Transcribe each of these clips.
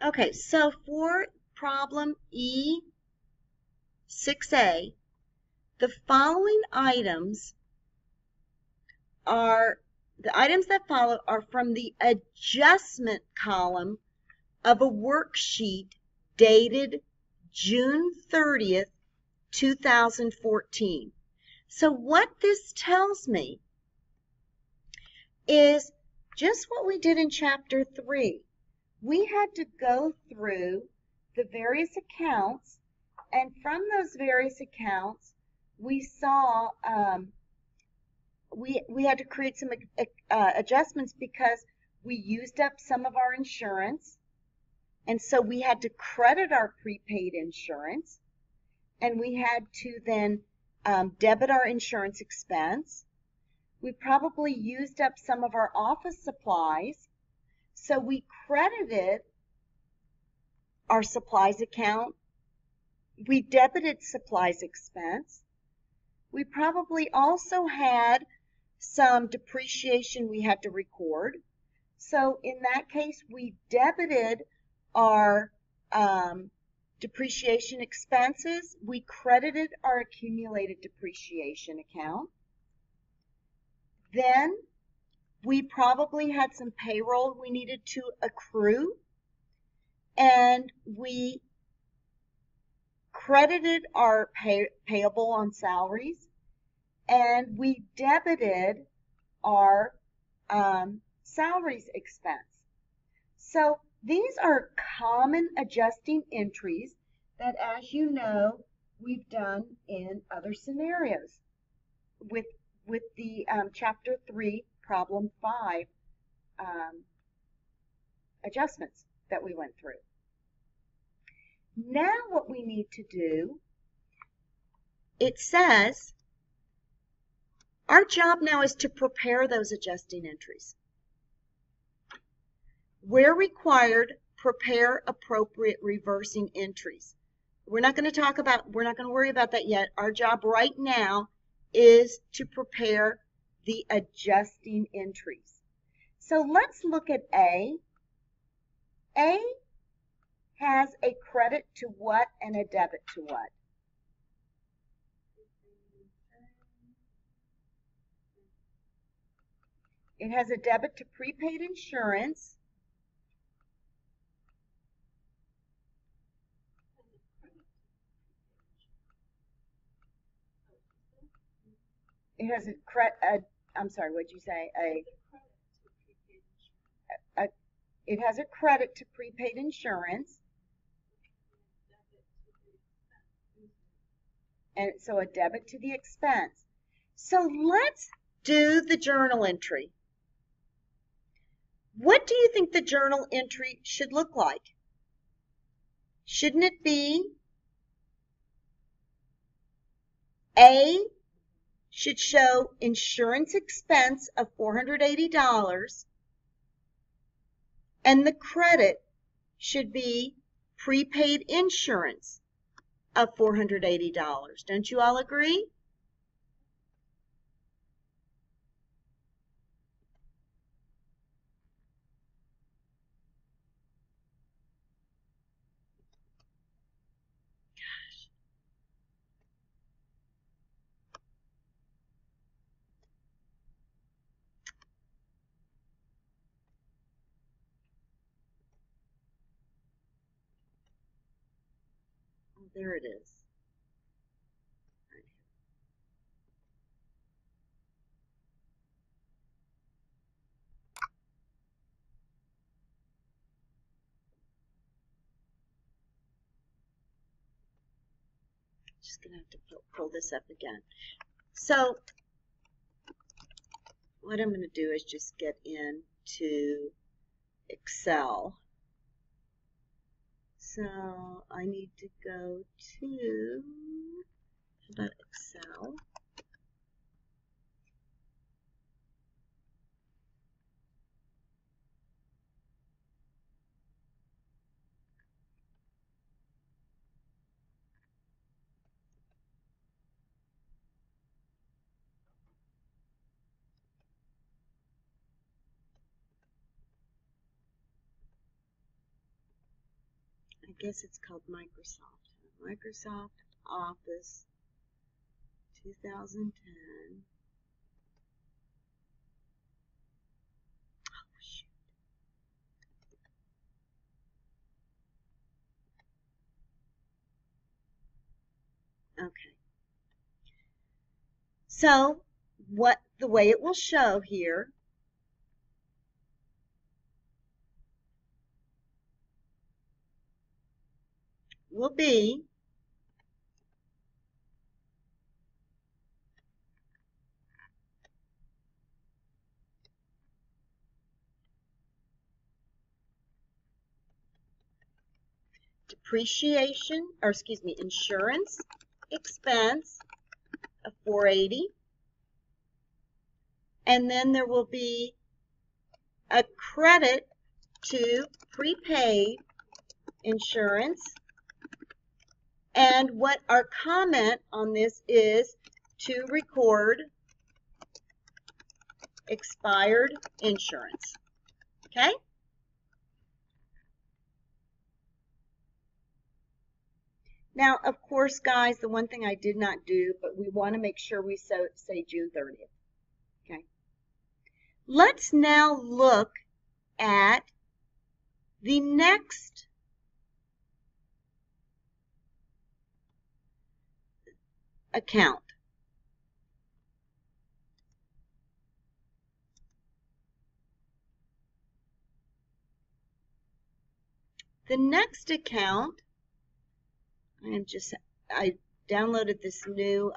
Okay, so for problem E6A, the following items are, the items that follow are from the adjustment column of a worksheet dated June 30th, 2014. So what this tells me is just what we did in chapter 3. We had to go through the various accounts, and from those various accounts, we saw we had to create some adjustments because we used up some of our insurance, and so we had to credit our prepaid insurance, and we had to then debit our insurance expense. We probably used up some of our office supplies, so we credited our supplies account. We debited supplies expense. We probably also had some depreciation we had to record. So in that case, we debited our depreciation expenses. We credited our accumulated depreciation account. Then we probably had some payroll we needed to accrue, and we credited our payable on salaries, and we debited our salaries expense. So these are common adjusting entries that, as you know, we've done in other scenarios with the chapter 3 problem 5 adjustments that we went through. Now what we need to do, it says our job now is to prepare those adjusting entries. Where required, prepare appropriate reversing entries. We're not going to worry about that yet. Our job right now is to prepare the adjusting entries. So let's look at A. A has a credit to what and a debit to what? It has a debit to prepaid insurance. It has a credit, I'm sorry, what'd you say? It has a credit to prepaid insurance. And so a debit to the expense. So let's do the journal entry. What do you think the journal entry should look like? Shouldn't it be A should show insurance expense of $480, and the credit should be prepaid insurance of $480. Don't you all agree? Oh, there it is. Just gonna have to pull this up again. So what I'm gonna do is just get into Excel. So I need to go to, how about Excel? guess it's called Microsoft. Microsoft Office 2010. Oh, shoot. Okay. So the way it will show here will be insurance expense of $480, and then there will be a credit to prepaid insurance, and what our comment on this is to record expired insurance. Okay? Now, of course, guys, the one thing I did not do, but we want to make sure we say June 30th. Okay? Let's now look at the next account. The next account, I downloaded this new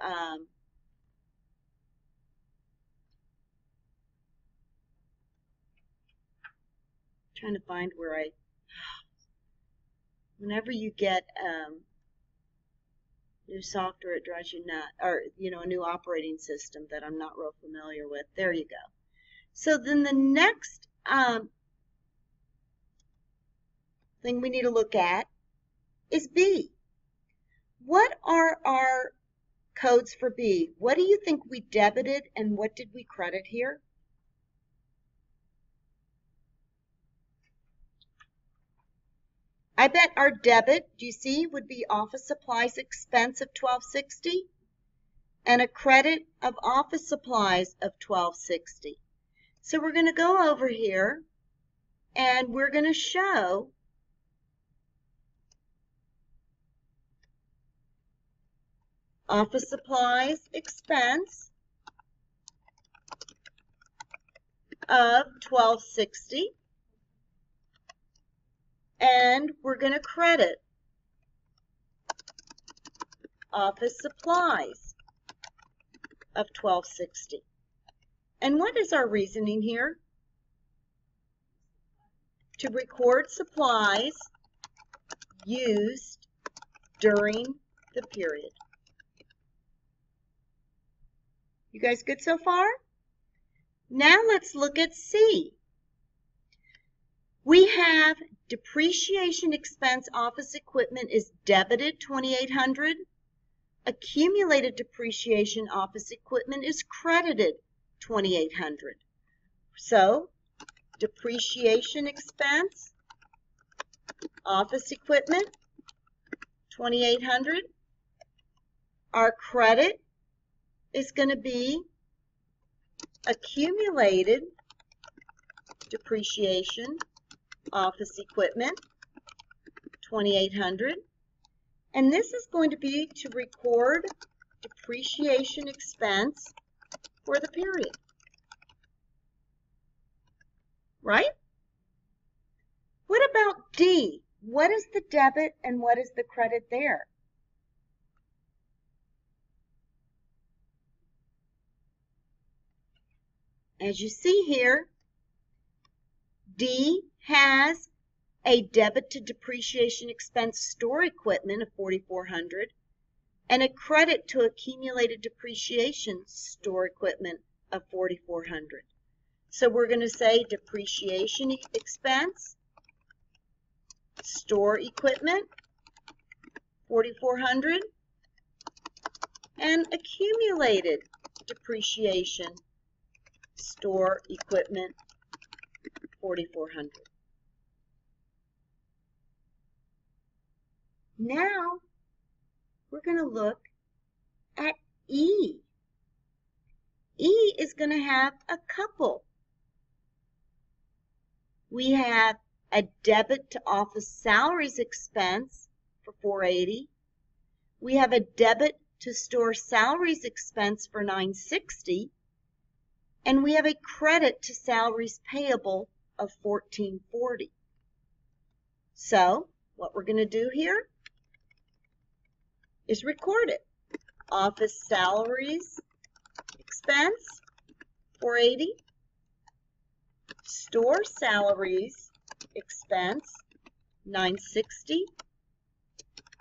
trying to find where whenever you get new software, it drives you nuts, or a new operating system that I'm not real familiar with. There you go. So then the next thing we need to look at is B. What are our codes for B? What do you think we debited and what did we credit here? I bet our debit, do you see, would be office supplies expense of $1260 and a credit of office supplies of $1260. So we're going to go over here and we're going to show office supplies expense of $1260, and we're going to credit office supplies of $1260. And what is our reasoning here? To record supplies used during the period. You guys good so far? Now let's look at C. We have depreciation expense office equipment is debited $2,800. Accumulated depreciation office equipment is credited $2,800. So depreciation expense office equipment $2,800. Our credit is going to be accumulated depreciation office equipment $2,800, and this is going to be to record depreciation expense for the period, right? What about D? What is the debit and what is the credit there? As you see here, D has a debit to depreciation expense store equipment of $4,400 and a credit to accumulated depreciation store equipment of $4,400. So we're going to say depreciation expense, store equipment, $4,400, and accumulated depreciation store equipment, $4,400. Now we're going to look at E. E is going to have a couple. We have a debit to office salaries expense for $480. We have a debit to store salaries expense for $960. And we have a credit to salaries payable of $1440. So what we're going to do here is record it. Office salaries expense, $480. Store salaries expense, $960.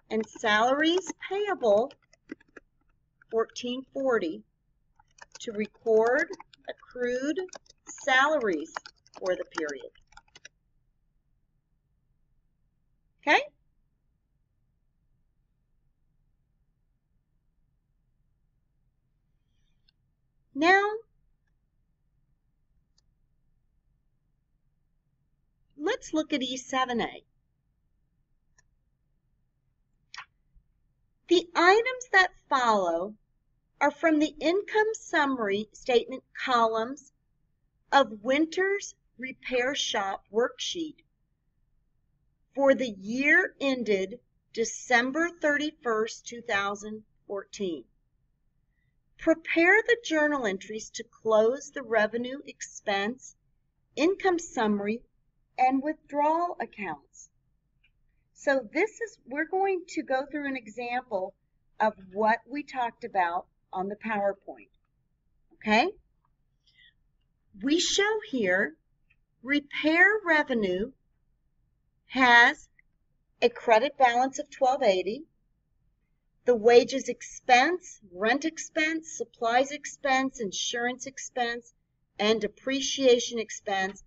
And salaries payable, $1440, to record accrued salaries for the period. Okay? Now, let's look at E7A. The items that follow are from the income summary statement columns of Winter's Repair Shop worksheet for the year ended December 31st, 2014. Prepare the journal entries to close the revenue, expense, income summary, and withdrawal accounts. So we're going to go through an example of what we talked about on the PowerPoint. Okay? We show here repair revenue has a credit balance of $1280. The wages expense, rent expense, supplies expense, insurance expense, and depreciation expense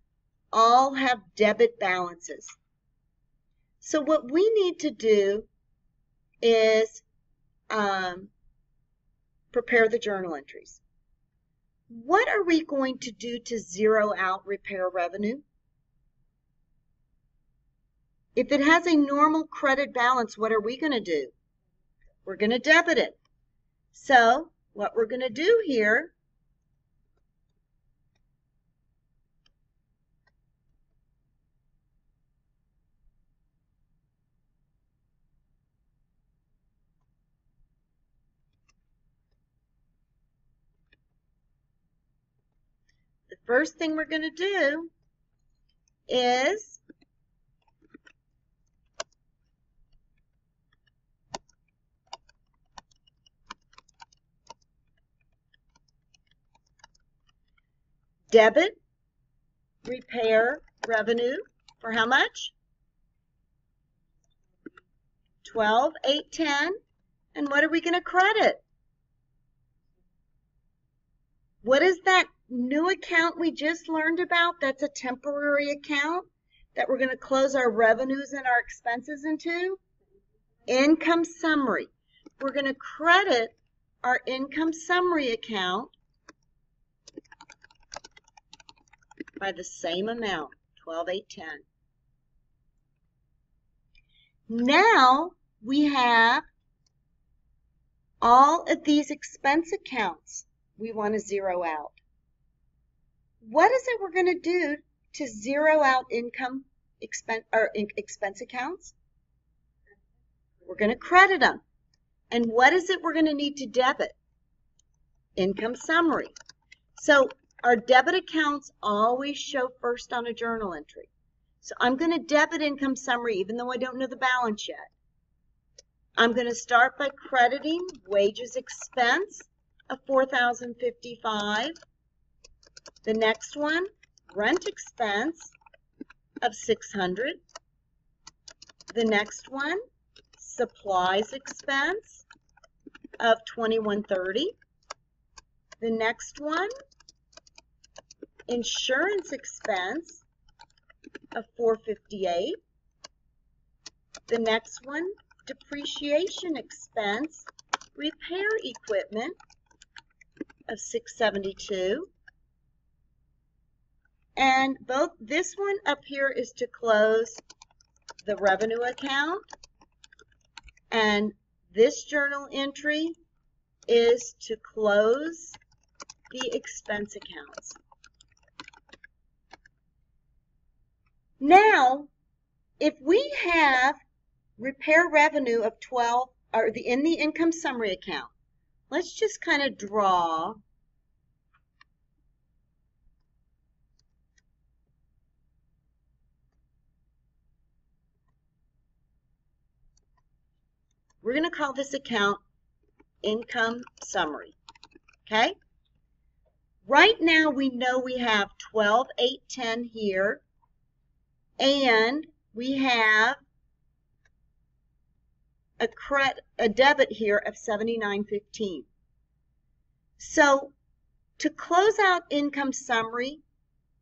all have debit balances. So what we need to do is prepare the journal entries. What are we going to do to zero out repair revenue? If it has a normal credit balance, what are we going to do? We're going to debit it. So what we're going to do here the first thing we're going to do is debit repair revenue for how much? $12,810. And what are we going to credit? What is that new account we just learned about? That's a temporary account that we're going to close our revenues and our expenses into? Income summary. We're going to credit our income summary account by the same amount, $12,810. Now we have all of these expense accounts we want to zero out. What is it we're going to do to zero out expense accounts? We're going to credit them. And what is it we're going to need to debit? Income summary. So our debit accounts always show first on a journal entry. So I'm going to debit income summary even though I don't know the balance yet. I'm going to start by crediting wages expense of $4,055. The next one, rent expense of $600. The next one, supplies expense of $2,130. The next one, insurance expense of $458. The next one, depreciation expense, repair equipment of $672. And this one up here is to close the revenue account. And this journal entry is to close the expense accounts. Now, if we have repair revenue of 12, or in the income summary account, let's just kind of draw we're going to call this account income summary. Okay? Right now we know we have 12,810 here, and we have a debit here of 79.15. So to close out income summary,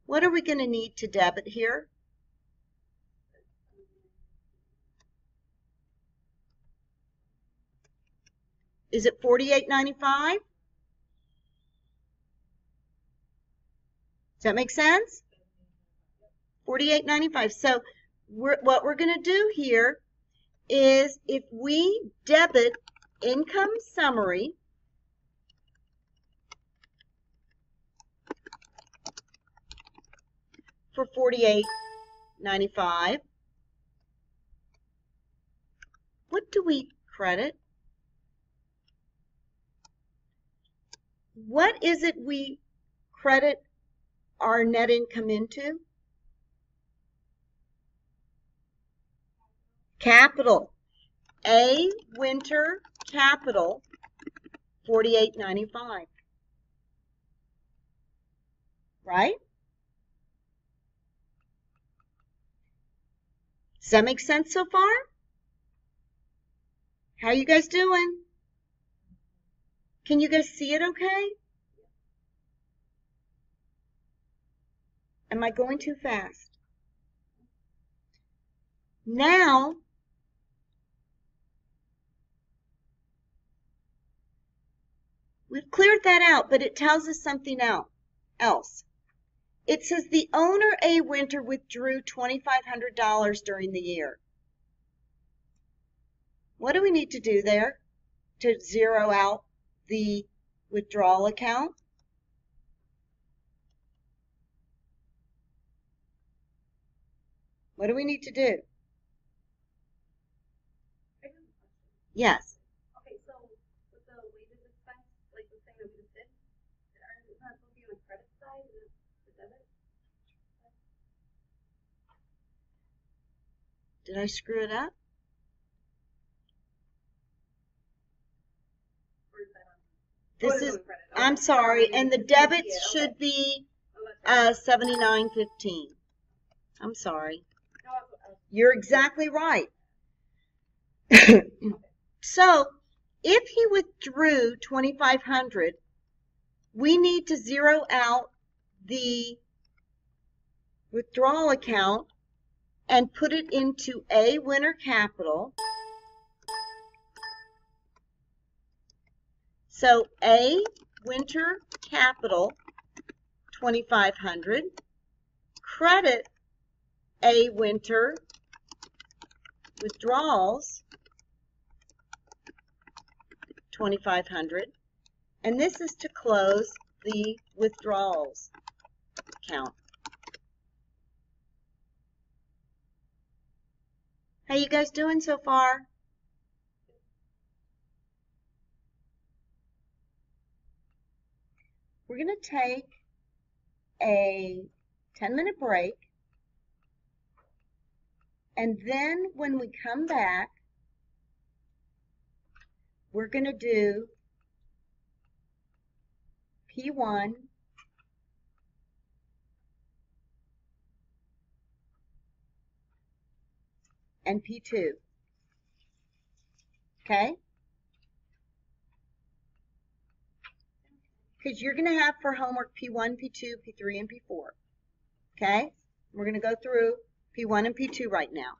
what are we going to need to debit here? Is it 48.95? Does that make sense? 48.95. So what we're going to do here is, if we debit income summary for 48.95, what do we credit? What is it we credit our net income into? Capital. A winter capital, 48.95. Right? Does that make sense so far? How are you guys doing? Can you guys see it okay? Am I going too fast? Now, we've cleared that out, but it tells us something else. It says the owner, A. Winter, withdrew $2,500 during the year. What do we need to do there to zero out the withdrawal account? What do we need to do? Yes. Okay, so with the wages expense, like the thing that we just did, it's not supposed to be on the credit side, is it the debit? Did I screw it up? Or is that on? This is, on credit. Okay. I'm sorry, and the debits should be Oh, that's right. 79.15. I'm sorry. No, You're exactly right. So, if he withdrew 2,500, we need to zero out the withdrawal account and put it into A, winter capital. So A, winter capital, 2,500. Credit A, winter withdrawals, 2,500. And this is to close the withdrawals account. How you guys doing so far? We're going to take a 10-minute break, and then when we come back, we're going to do P1 and P2. Okay? Because you're going to have for homework P1, P2, P3, and P4. Okay? We're going to go through P1 and P2 right now.